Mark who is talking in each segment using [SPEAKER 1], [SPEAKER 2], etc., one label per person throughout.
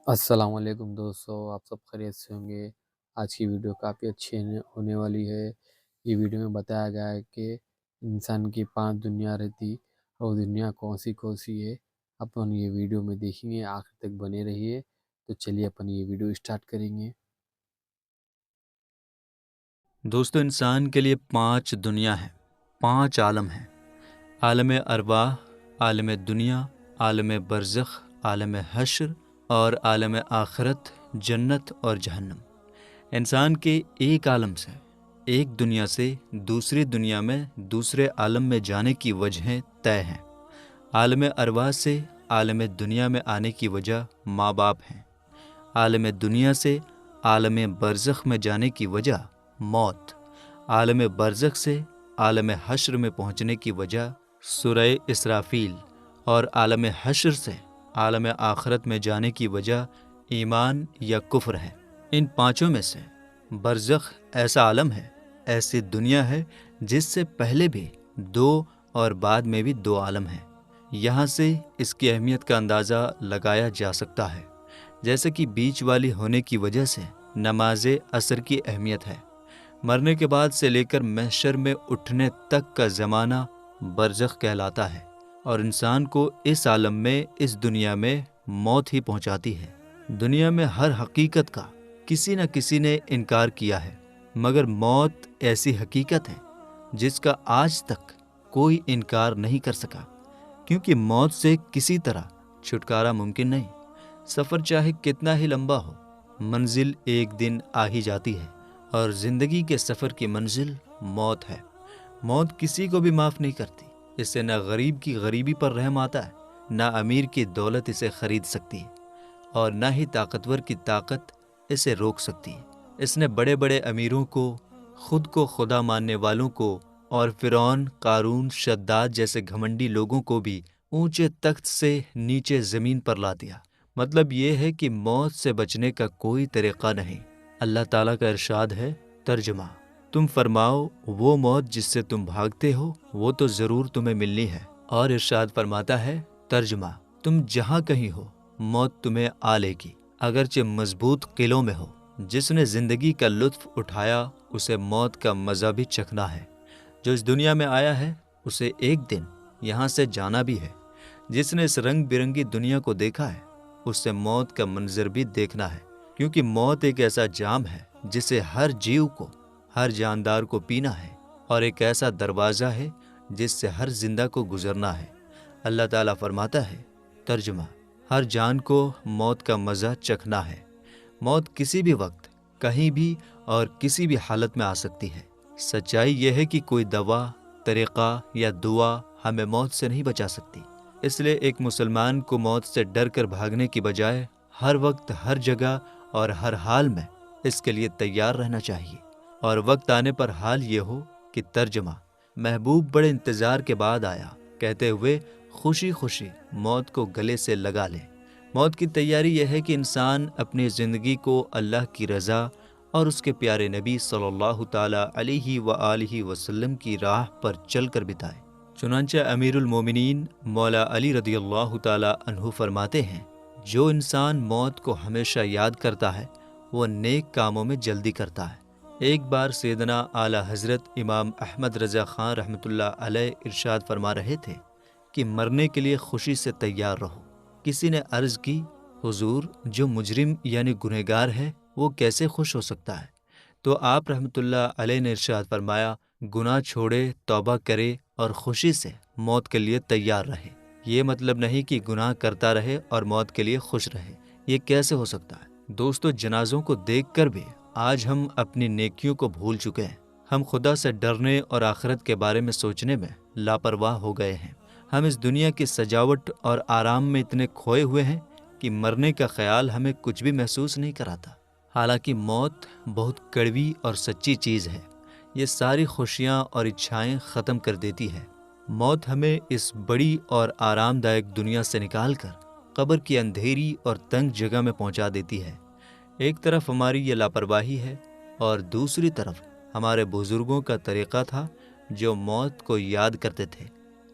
[SPEAKER 1] السلام علیکم دوستو، آپ سب خیریت سے ہوں گے۔ آج کی ویڈیو کافی اچھی ہونے والی ہے۔ یہ ویڈیو میں بتایا گیا ہے کہ انسان کی 5 دنیا رہتی اور دنیا کون سی ہے۔ اپن یہ ویڈیو میں دیکھیں گے، آخر تک بنے رہیے۔ تو چلیے اپن یہ ویڈیو اسٹارٹ کریں گے۔
[SPEAKER 2] دوستو، انسان کے لیے 5 دنیا ہیں، 5 عالم ہیں: عالم ارواح، عالم دنیا، عالم برزخ، عالم حشر اور عالم آخرت، جنت اور جہنم۔ انسان کے ایک عالم سے، ایک دنیا سے دوسری دنیا میں، دوسرے عالم میں جانے کی وجہیں طے ہیں۔ عالم ارواح سے عالم دنیا میں آنے کی وجہ ماں باپ ہیں۔ عالم دنیا سے عالم برزخ میں جانے کی وجہ موت۔ عالم برزخ سے عالم حشر میں پہنچنے کی وجہ سورہ اسرافیل، اور عالم حشر سے عالم آخرت میں جانے کی وجہ ایمان یا کفر ہے۔ ان 5 میں سے برزخ ایسا عالم ہے، ایسی دنیا ہے جس سے پہلے بھی 2 اور بعد میں بھی 2 عالم ہیں۔ یہاں سے اس کی اہمیت کا اندازہ لگایا جا سکتا ہے، جیسے کہ بیچ والی ہونے کی وجہ سے نماز عصر کی اہمیت ہے۔ مرنے کے بعد سے لے کر محشر میں اٹھنے تک کا زمانہ برزخ کہلاتا ہے، اور انسان کو اس عالم میں، اس دنیا میں موت ہی پہنچاتی ہے۔ دنیا میں ہر حقیقت کا کسی نہ کسی نے انکار کیا ہے، مگر موت ایسی حقیقت ہے جس کا آج تک کوئی انکار نہیں کر سکا، کیونکہ موت سے کسی طرح چھٹکارا ممکن نہیں۔ سفر چاہے کتنا ہی لمبا ہو، منزل ایک دن آ ہی جاتی ہے، اور زندگی کے سفر کی منزل موت ہے۔ موت کسی کو بھی معاف نہیں کرتی۔ اس سے نہ غریب کی غریبی پر رحم آتا ہے، نہ امیر کی دولت اسے خرید سکتی ہے، اور نہ ہی طاقتور کی طاقت اسے روک سکتی ہے۔ اس نے بڑے بڑے امیروں کو، خود کو خدا ماننے والوں کو، اور فرعون، قارون، شداد جیسے گھمنڈی لوگوں کو بھی اونچے تخت سے نیچے زمین پر لا دیا۔ مطلب یہ ہے کہ موت سے بچنے کا کوئی طریقہ نہیں۔ اللہ تعالیٰ کا ارشاد ہے، ترجمہ: تم فرماؤ وہ موت جس سے تم بھاگتے ہو وہ تو ضرور تمہیں ملنی ہے۔ اور ارشاد فرماتا ہے، ترجمہ: تم جہاں کہیں ہو موت تمہیں آ لے گی، اگرچہ مضبوط قلعوں میں ہو۔ جس نے زندگی کا لطف اٹھایا اسے موت کا مزہ بھی چکھنا ہے۔ جو اس دنیا میں آیا ہے اسے ایک دن یہاں سے جانا بھی ہے۔ جس نے اس رنگ برنگی دنیا کو دیکھا ہے اس سے موت کا منظر بھی دیکھنا ہے، کیونکہ موت ایک ایسا جام ہے جسے ہر جیو کو، ہر جاندار کو پینا ہے، اور ایک ایسا دروازہ ہے جس سے ہر زندہ کو گزرنا ہے۔ اللہ تعالیٰ فرماتا ہے، ترجمہ: ہر جان کو موت کا مزہ چکھنا ہے۔ موت کسی بھی وقت، کہیں بھی اور کسی بھی حالت میں آ سکتی ہے۔ سچائی یہ ہے کہ کوئی دوا، طریقہ یا دعا ہمیں موت سے نہیں بچا سکتی۔ اس لیے ایک مسلمان کو موت سے ڈر کر بھاگنے کی بجائے ہر وقت، ہر جگہ اور ہر حال میں اس کے لیے تیار رہنا چاہیے، اور وقت آنے پر حال یہ ہو کہ ترجمہ: محبوب بڑے انتظار کے بعد آیا، کہتے ہوئے خوشی خوشی موت کو گلے سے لگا لے۔ موت کی تیاری یہ ہے کہ انسان اپنی زندگی کو اللہ کی رضا اور اس کے پیارے نبی صلی اللہ تعالیٰ علیہ وآلہ وسلم کی راہ پر چل کر بتائے۔ چنانچہ امیر المومنین مولا علی رضی اللہ تعالیٰ عنہ فرماتے ہیں، جو انسان موت کو ہمیشہ یاد کرتا ہے وہ نیک کاموں میں جلدی کرتا ہے۔ ایک بار سیدنا اعلیٰ حضرت امام احمد رضا خان رحمۃ اللہ علیہ ارشاد فرما رہے تھے کہ مرنے کے لیے خوشی سے تیار رہو۔ کسی نے عرض کی، حضور، جو مجرم یعنی گنہگار ہے وہ کیسے خوش ہو سکتا ہے؟ تو آپ رحمۃ اللہ علیہ نے ارشاد فرمایا، گناہ چھوڑے، توبہ کرے اور خوشی سے موت کے لیے تیار رہے۔ یہ مطلب نہیں کہ گناہ کرتا رہے اور موت کے لیے خوش رہے۔ یہ کیسے ہو سکتا ہے؟ دوستو، جنازوں کو دیکھ کر بھی آج ہم اپنی نیکیوں کو بھول چکے ہیں۔ ہم خدا سے ڈرنے اور آخرت کے بارے میں سوچنے میں لاپرواہ ہو گئے ہیں۔ ہم اس دنیا کی سجاوٹ اور آرام میں اتنے کھوئے ہوئے ہیں کہ مرنے کا خیال ہمیں کچھ بھی محسوس نہیں کراتا۔ حالانکہ موت بہت کڑوی اور سچی چیز ہے۔ یہ ساری خوشیاں اور اچھائیں ختم کر دیتی ہے۔ موت ہمیں اس بڑی اور آرام دائک دنیا سے نکال کر قبر کی اندھیری اور تنگ جگہ میں پہنچا دیتی ہے۔ ایک طرف ہماری یہ لاپرواہی ہے، اور دوسری طرف ہمارے بزرگوں کا طریقہ تھا جو موت کو یاد کرتے تھے،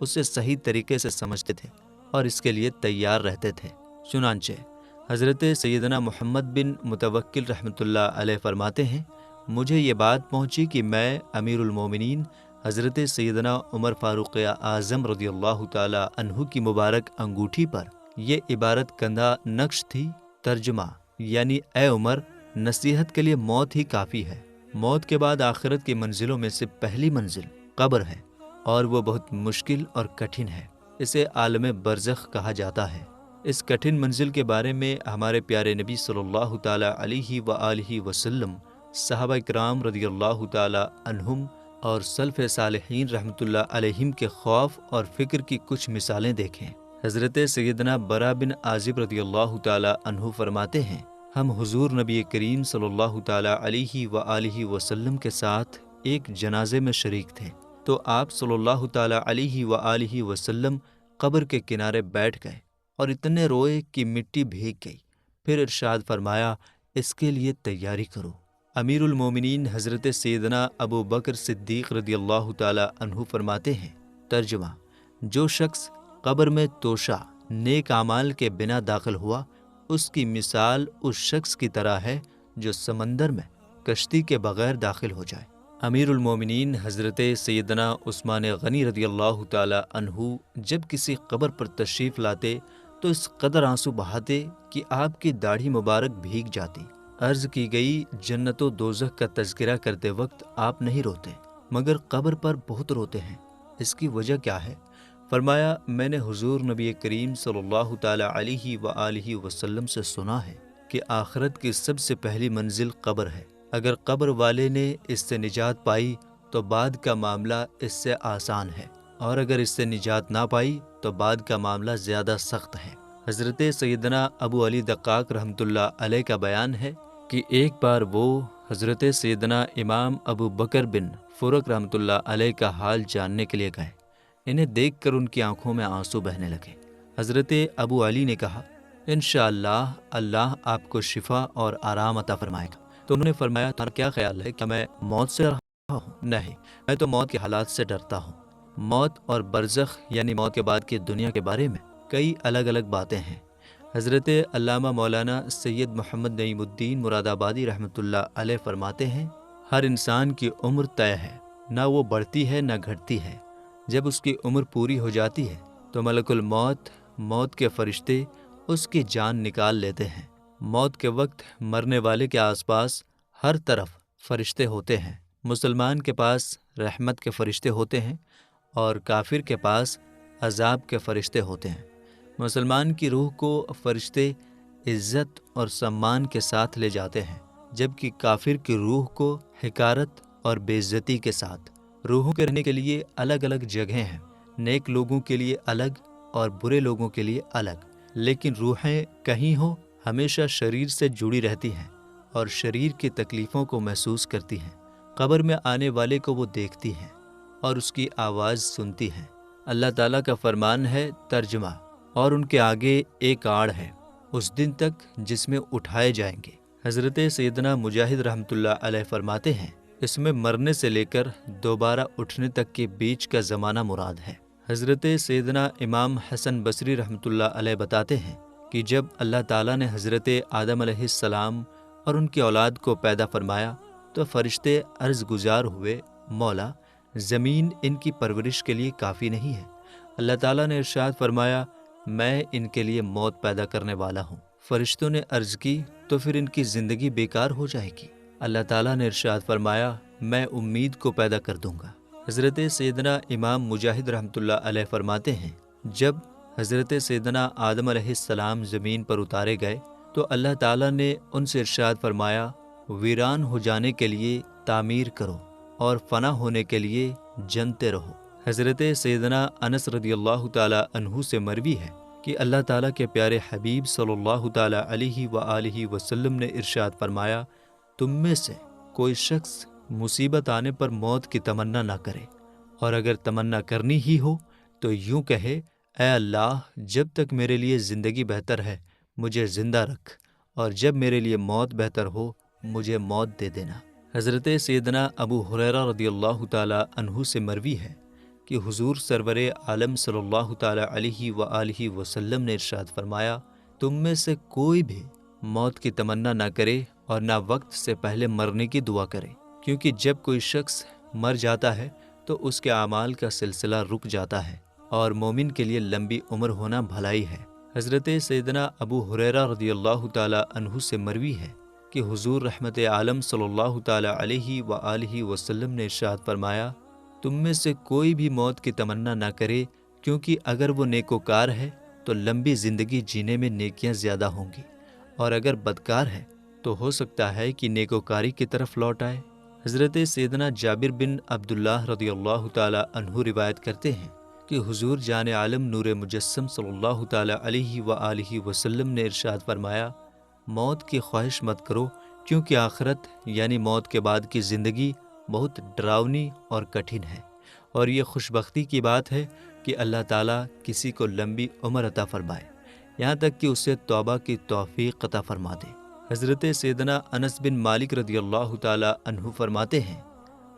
[SPEAKER 2] اسے صحیح طریقے سے سمجھتے تھے اور اس کے لیے تیار رہتے تھے۔ چنانچہ حضرت سیدنا محمد بن متوکل رحمۃ اللہ علیہ فرماتے ہیں، مجھے یہ بات پہنچی کہ میں امیر المومنین حضرت سیدنا عمر فاروق اعظم رضی اللہ تعالی عنہ کی مبارک انگوٹھی پر یہ عبارت کندہ نقش تھی، ترجمہ یعنی اے عمر، نصیحت کے لیے موت ہی کافی ہے۔ موت کے بعد آخرت کی منزلوں میں سے پہلی منزل قبر ہے، اور وہ بہت مشکل اور کٹھن ہے۔ اسے عالم برزخ کہا جاتا ہے۔ اس کٹھن منزل کے بارے میں ہمارے پیارے نبی صلی اللہ تعالی علیہ وآلہ وسلم، صحابہ کرام رضی اللہ تعالی عنہم اور سلف صالحین رحمۃ اللہ علیہم کے خوف اور فکر کی کچھ مثالیں دیکھیں۔ حضرت سیدنا برا بن عازب رضی اللہ تعالی عنہ فرماتے ہیں، ہم حضور نبی کریم صلی اللہ تعالی علیہ وآلہ وسلم کے ساتھ ایک جنازے میں شریک تھے، تو آپ صلی اللہ تعالی علیہ وآلہ وسلم قبر کے کنارے بیٹھ گئے اور اتنے روئے کہ مٹی بھیگ گئی۔ پھر ارشاد فرمایا، اس کے لیے تیاری کرو۔ امیر المومنین حضرت سیدنا ابو بکر صدیق رضی اللہ تعالی عنہ فرماتے ہیں، ترجمہ جو شخص قبر میں توشہ نیک اعمال کے بنا داخل ہوا، اس کی مثال اس شخص کی طرح ہے جو سمندر میں کشتی کے بغیر داخل ہو جائے۔ امیر المومنین حضرت سیدنا عثمان غنی رضی اللہ تعالی عنہ جب کسی قبر پر تشریف لاتے تو اس قدر آنسو بہاتے کہ آپ کی داڑھی مبارک بھیگ جاتی۔ عرض کی گئی، جنت و دوزخ کا تذکرہ کرتے وقت آپ نہیں روتے، مگر قبر پر بہت روتے ہیں، اس کی وجہ کیا ہے؟ فرمایا، میں نے حضور نبی کریم صلی اللہ تعالی علیہ وآلہ وسلم سے سنا ہے کہ آخرت کی سب سے پہلی منزل قبر ہے۔ اگر قبر والے نے اس سے نجات پائی تو بعد کا معاملہ اس سے آسان ہے، اور اگر اس سے نجات نہ پائی تو بعد کا معاملہ زیادہ سخت ہے۔ حضرت سیدنا ابو علی دقاق رحمۃ اللہ علیہ کا بیان ہے کہ ایک بار وہ حضرت سیدنا امام ابو بکر بن فرق رحمۃ اللہ علیہ کا حال جاننے کے لیے گئے۔ انہیں دیکھ کر ان کی آنکھوں میں آنسو بہنے لگے۔ حضرت ابو علی نے کہا، انشاءاللہ اللہ آپ کو شفا اور آرام عطا فرمائے گا۔ تو انہوں نے فرمایا، تمہارا کیا خیال ہے کہ میں موت سے رہا ہوں؟ نہیں، میں تو موت کے حالات سے ڈرتا ہوں۔ موت اور برزخ یعنی موت کے بعد کی دنیا کے بارے میں کئی الگ الگ باتیں ہیں۔ حضرت علامہ مولانا سید محمد نعیم الدین مراد آبادی رحمۃ اللہ علیہ فرماتے ہیں، ہر انسان کی عمر طے ہے، نہ وہ بڑھتی ہے نہ گھٹتی ہے۔ جب اس کی عمر پوری ہو جاتی ہے تو ملک الموت، موت کے فرشتے اس کی جان نکال لیتے ہیں۔ موت کے وقت مرنے والے کے آس پاس ہر طرف فرشتے ہوتے ہیں۔ مسلمان کے پاس رحمت کے فرشتے ہوتے ہیں اور کافر کے پاس عذاب کے فرشتے ہوتے ہیں۔ مسلمان کی روح کو فرشتے عزت اور سمان کے ساتھ لے جاتے ہیں، جبکہ کافر کی روح کو حقارت اور بے عزتی کے ساتھ۔ روحوں کے رہنے کے لیے الگ الگ جگہیں ہیں، نیک لوگوں کے لیے الگ اور برے لوگوں کے لیے الگ، لیکن روحیں کہیں ہوں ہمیشہ شریر سے جڑی رہتی ہیں اور شریر کی تکلیفوں کو محسوس کرتی ہیں۔ قبر میں آنے والے کو وہ دیکھتی ہیں اور اس کی آواز سنتی ہیں۔ اللہ تعالیٰ کا فرمان ہے، ترجمہ، اور ان کے آگے ایک آڑ ہے اس دن تک جس میں اٹھائے جائیں گے۔ حضرت سیدنا مجاہد رحمۃ اللہ علیہ فرماتے ہیں، اس میں مرنے سے لے کر دوبارہ اٹھنے تک کے بیچ کا زمانہ مراد ہے۔ حضرت سیدنا امام حسن بصری رحمۃ اللہ علیہ بتاتے ہیں کہ جب اللہ تعالیٰ نے حضرت آدم علیہ السلام اور ان کی اولاد کو پیدا فرمایا تو فرشتے عرض گزار ہوئے، مولا، زمین ان کی پرورش کے لیے کافی نہیں ہے۔ اللہ تعالیٰ نے ارشاد فرمایا، میں ان کے لیے موت پیدا کرنے والا ہوں۔ فرشتوں نے عرض کی، تو پھر ان کی زندگی بیکار ہو جائے گی۔ اللہ تعالیٰ نے ارشاد فرمایا، میں امید کو پیدا کر دوں گا۔ حضرت سیدنا امام مجاہد رحمۃ اللہ علیہ فرماتے ہیں، جب حضرت سیدنا آدم علیہ السلام زمین پر اتارے گئے تو اللہ تعالیٰ نے ان سے ارشاد فرمایا، ویران ہو جانے کے لیے تعمیر کرو اور فنا ہونے کے لیے جنتے رہو۔ حضرت سیدنا انس رضی اللہ تعالیٰ عنہ سے مروی ہے کہ اللہ تعالیٰ کے پیارے حبیب صلی اللہ تعالیٰ علیہ وآلہ وسلم نے ارشاد فرمایا، تم میں سے کوئی شخص مصیبت آنے پر موت کی تمنا نہ کرے، اور اگر تمنا کرنی ہی ہو تو یوں کہے، اے اللہ، جب تک میرے لیے زندگی بہتر ہے مجھے زندہ رکھ، اور جب میرے لیے موت بہتر ہو مجھے موت دے دینا۔ حضرت سیدنا ابو ہریرہ رضی اللہ تعالیٰ عنہ سے مروی ہے کہ حضور سرور عالم صلی اللہ تعالیٰ علیہ وآلہ وسلم نے ارشاد فرمایا، تم میں سے کوئی بھی موت کی تمنا نہ کرے اور نہ وقت سے پہلے مرنے کی دعا کرے، کیونکہ جب کوئی شخص مر جاتا ہے تو اس کے اعمال کا سلسلہ رک جاتا ہے، اور مومن کے لیے لمبی عمر ہونا بھلائی ہے۔ حضرت سیدنا ابو ہریرہ رضی اللہ تعالیٰ عنہ سے مروی ہے کہ حضور رحمت عالم صلی اللہ تعالیٰ علیہ وآلہ وسلم نے ارشاد فرمایا، تم میں سے کوئی بھی موت کی تمنا نہ کرے، کیونکہ اگر وہ نیکوکار ہے تو لمبی زندگی جینے میں نیکیاں زیادہ ہوں گی، اور اگر بدکار ہے تو ہو سکتا ہے کہ نیکوکاری کی طرف لوٹ آئے۔ حضرت سیدنا جابر بن عبداللہ رضی اللہ تعالیٰ عنہ روایت کرتے ہیں کہ حضور جان عالم نور مجسم صلی اللہ تعالیٰ علیہ وآلہ وسلم نے ارشاد فرمایا، موت کی خواہش مت کرو، کیونکہ آخرت یعنی موت کے بعد کی زندگی بہت ڈراؤنی اور کٹھن ہے، اور یہ خوشبختی کی بات ہے کہ اللہ تعالیٰ کسی کو لمبی عمر عطا فرمائے، یہاں تک کہ اسے توبہ کی توفیق عطا فرما دے۔ حضرت سیدنا انس بن مالک رضی اللہ تعالیٰ عنہ فرماتے ہیں،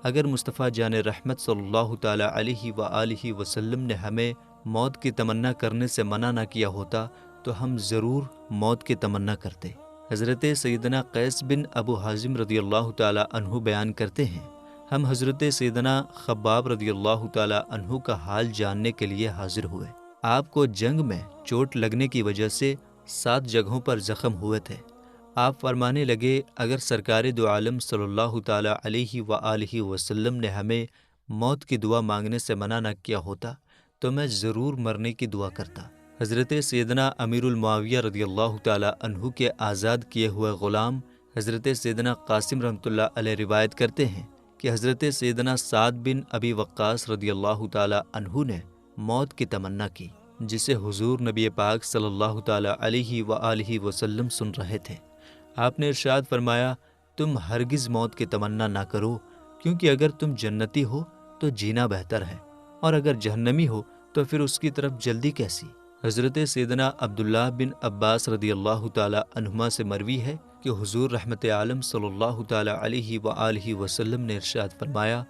[SPEAKER 2] اگر مصطفیٰ جان رحمت صلی اللہ تعالیٰ علیہ وآلہ وسلم نے ہمیں موت کی تمنا کرنے سے منع نہ کیا ہوتا تو ہم ضرور موت کی تمنا کرتے۔ حضرت سیدنا قیس بن ابو حازم رضی اللہ تعالیٰ عنہ بیان کرتے ہیں، ہم حضرت سیدنا خباب رضی اللہ تعالیٰ عنہ کا حال جاننے کے لیے حاضر ہوئے۔ آپ کو جنگ میں چوٹ لگنے کی وجہ سے 7 جگہوں پر زخم ہوئے تھے۔ آپ فرمانے لگے، اگر سرکار دو عالم صلی اللہ تعالیٰ علیہ وآلہ وسلم نے ہمیں موت کی دعا مانگنے سے منع نہ کیا ہوتا تو میں ضرور مرنے کی دعا کرتا۔ حضرت سیدنا امیر المعاویہ رضی اللہ تعالیٰ عنہ کے آزاد کیے ہوئے غلام حضرت سیدنا قاسم رحمۃ اللہ علیہ روایت کرتے ہیں کہ حضرت سیدنا سعد بن ابی وقاص رضی اللہ تعالیٰ عنہ نے موت کی تمنا کی، جسے حضور نبی پاک صلی اللہ تعالیٰ علیہ وآلہ وسلم سن رہے تھے۔ آپ نے ارشاد فرمایا، تم ہرگز موت کی تمنا نہ کرو، کیونکہ اگر تم جنتی ہو تو جینا بہتر ہے، اور اگر جہنمی ہو تو پھر اس کی طرف جلدی کیسی؟ حضرت سیدنا عبداللہ بن عباس رضی اللہ تعالیٰ عنہما سے مروی ہے کہ حضور رحمت عالم صلی اللہ تعالیٰ علیہ وآلہ وسلم نے ارشاد فرمایا،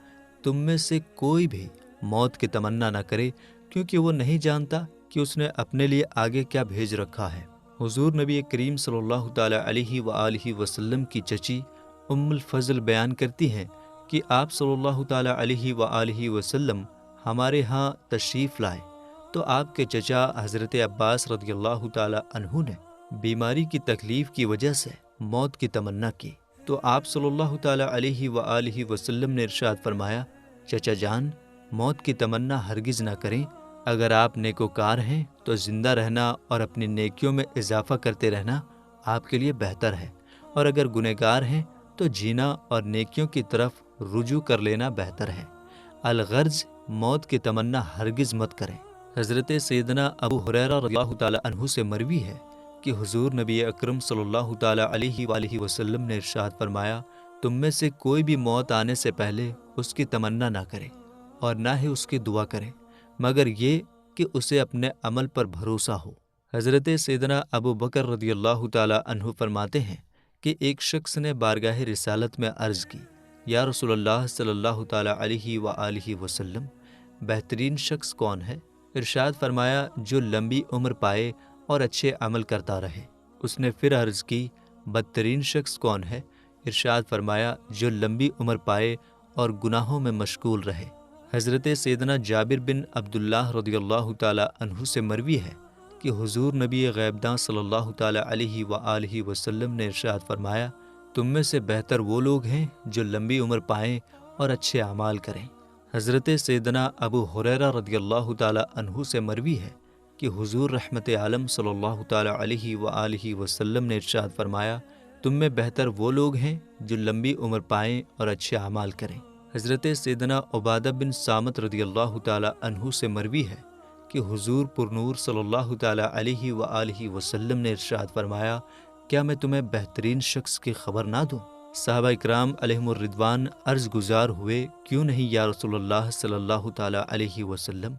[SPEAKER 2] تم میں سے کوئی بھی موت کی تمنا نہ کرے، کیونکہ وہ نہیں جانتا کہ اس نے اپنے لیے آگے کیا بھیج رکھا ہے۔ حضور نبی کریم صلی اللہ تعالیٰ علیہ وآلہ وسلم کی چچی ام الفضل بیان کرتی ہیں کہ آپ صلی اللہ تعالیٰ علیہ وآلہ وسلم ہمارے ہاں تشریف لائے تو آپ کے چچا حضرت عباس رضی اللہ تعالیٰ عنہ نے بیماری کی تکلیف کی وجہ سے موت کی تمنا کی، تو آپ صلی اللہ تعالیٰ علیہ وآلہ وسلم نے ارشاد فرمایا، چچا جان، موت کی تمنا ہرگز نہ کریں، اگر آپ نیکوکار ہیں تو زندہ رہنا اور اپنی نیکیوں میں اضافہ کرتے رہنا آپ کے لیے بہتر ہے، اور اگر گنہگار ہیں تو جینا اور نیکیوں کی طرف رجوع کر لینا بہتر ہے۔ الغرض موت کی تمنا ہرگز مت کریں۔ حضرت سیدنا ابو ہریرہ رضی اللہ تعالیٰ عنہ سے مروی ہے کہ حضور نبی اکرم صلی اللہ تعالیٰ علیہ وآلہ وسلم نے ارشاد فرمایا، تم میں سے کوئی بھی موت آنے سے پہلے اس کی تمنا نہ کرے اور نہ ہی اس کی دعا کرے، مگر یہ کہ اسے اپنے عمل پر بھروسہ ہو۔ حضرت سیدنا ابو بکر رضی اللہ تعالیٰ عنہ فرماتے ہیں کہ ایک شخص نے بارگاہ رسالت میں عرض کی، یا رسول اللہ صلی اللہ تعالیٰ علیہ وآلہ وسلم، بہترین شخص کون ہے؟ ارشاد فرمایا، جو لمبی عمر پائے اور اچھے عمل کرتا رہے۔ اس نے پھر عرض کی، بدترین شخص کون ہے؟ ارشاد فرمایا، جو لمبی عمر پائے اور گناہوں میں مشغول رہے۔ حضرت سیدنا جابر بن عبداللہ رضی اللہ تعالیٰ عنہ سے مروی ہے کہ حضور نبی غیب داں صلی اللہ تعالیٰ علیہ وآلہ وسلم نے ارشاد فرمایا، تم میں سے بہتر وہ لوگ ہیں جو لمبی عمر پائیں اور اچھے اعمال کریں۔ حضرت سیدنا ابو ہریرہ رضی اللہ تعالیٰ عنہ سے مروی ہے کہ حضور رحمت عالم صلی اللہ تعالیٰ علیہ وآلہ وسلم نے ارشاد فرمایا، تم میں بہتر وہ لوگ ہیں جو لمبی عمر پائیں اور اچھے اعمال کریں۔ حضرت سیدنا عبادہ بن صامت رضی اللہ تعالیٰ عنہ سے مروی ہے کہ حضور پرنور صلی اللہ تعالیٰ علیہ وآلہ وسلم نے ارشاد فرمایا، کیا میں تمہیں بہترین شخص کی خبر نہ دوں؟ صحابہ اکرام علیہم الرضوان عرض گزار ہوئے، کیوں نہیں یا رسول اللہ صلی اللہ تعالیٰ علیہ وسلم؟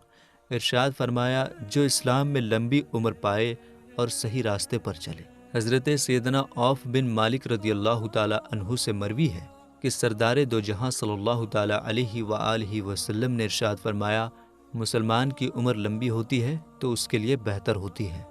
[SPEAKER 2] ارشاد فرمایا، جو اسلام میں لمبی عمر پائے اور صحیح راستے پر چلے۔ حضرت سیدنا عوف بن مالک رضی اللہ تعالیٰ عنہ سے مروی ہے کہ سردار دو جہاں صلی اللہ تعالیٰ علیہ وآلہ وسلم نے ارشاد فرمایا، مسلمان کی عمر لمبی ہوتی ہے تو اس کے لیے بہتر ہوتی ہے۔